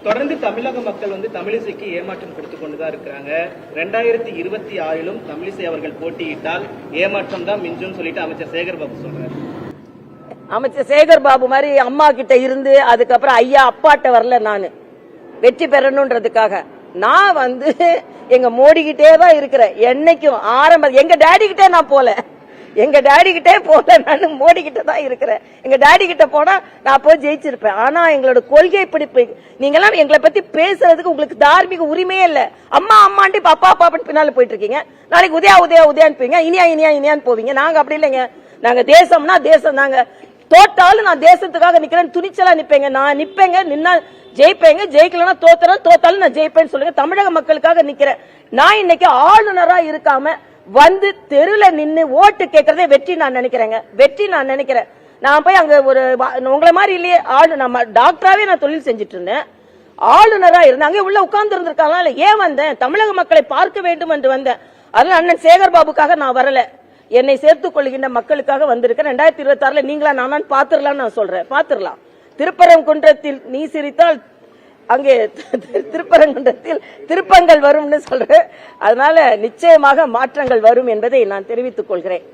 தொடர்ந்து தமிழக மக்கள் தமிழிசைக்கு ஏமாற்றம் கொடுத்து கொண்டுதான் இருக்கிறாங்க. 2026 தமிழிசை அவர்கள் போட்டியிட்டால் ஏமாற்றம் தான் மிஞ்சும் சொல்லிட்டு அமைச்சர் சேகர் பாபு சொல்றாரு. அமைச்சர் சேகர் பாபு மாதிரி அம்மா கிட்ட இருந்து அதுக்கப்புறம் ஐயா அப்பாட்ட வரல. நானு வெற்றி பெறணும்ன்றதுக்காக நான் எங்க மோடி கிட்டே தான் இருக்கிறேன். என்னைக்கும் எங்க டேடி கிட்டே நான் போல, எங்க டாடி கிட்டே போல, நான் மோடி கிட்ட தான் இருக்கிறேன். எங்க டாடி கிட்ட போனா நான் போய் ஜெயிச்சிருப்பேன். ஆனா எங்களோட கொள்கை பிடிப்பு, நீங்க எல்லாம் எங்களை பத்தி பேசுறதுக்கு உங்களுக்கு தார்மீக உரிமையே இல்ல. அம்மா அம்மாண்டி அப்பா அப்பான்னு பின்னால போயிட்டு இருக்கீங்க. நாளைக்கு உதயா உதயா உதயான்னு போவீங்க, இனியா இனியா இனியான்னு போவீங்க. நாங்க அப்படி இல்லைங்க. நாங்க தேசம்னா தேசம். நாங்க தோட்டாலும் நான் தேசத்துக்காக நிக்கிறேன், துணிச்சலா நிப்பேங்க. நான் நிப்பேங்க, நின்னா ஜெயிப்பேங்க. ஜெயிக்கலன்னா தோத்தாலும் நான் ஜெயிப்பேன்னு சொல்லுங்க. தமிழக மக்களுக்காக நிக்கிறேன். நான் இன்னைக்கு ஆளுநரா இருக்காம தெருல நின்னு ஓட்டு கேட்கறதே வெற்றி நான் நினைக்கிறேங்க. வெற்றி நான் நினைக்கிறேன். நான் போய் அங்க ஒரு உங்களை மாதிரி இல்லையே, நம்ம டாக்டராவே நான் தொழில் செஞ்சுட்டு இருந்தேன், ஆளுநரா இருந்தேன். அங்கே உள்ள உட்கார்ந்து இருந்திருக்காங்க. ஏன் வந்தேன்? தமிழக மக்களை பார்க்க வேண்டும் என்று வந்தேன். அதனால அண்ணன் சேகர் பாபுக்காக நான் வரல, என்னை சேர்த்துக் கொள்கின்ற மக்களுக்காக வந்திருக்கேன். 2026 நீங்களா நானான்னு பாத்துரலாம் நான் சொல்றேன். பாத்துரலாம். திருப்பரங்குன்றத்தில் நீ சிரித்தால் அங்கே திருப்பரங்குன்றத்தில் திருப்பங்கள் வரும்னு சொல்றேன். அதனால நிச்சயமாக மாற்றங்கள் வரும் என்பதை நான் தெரிவித்துக் கொள்கிறேன்.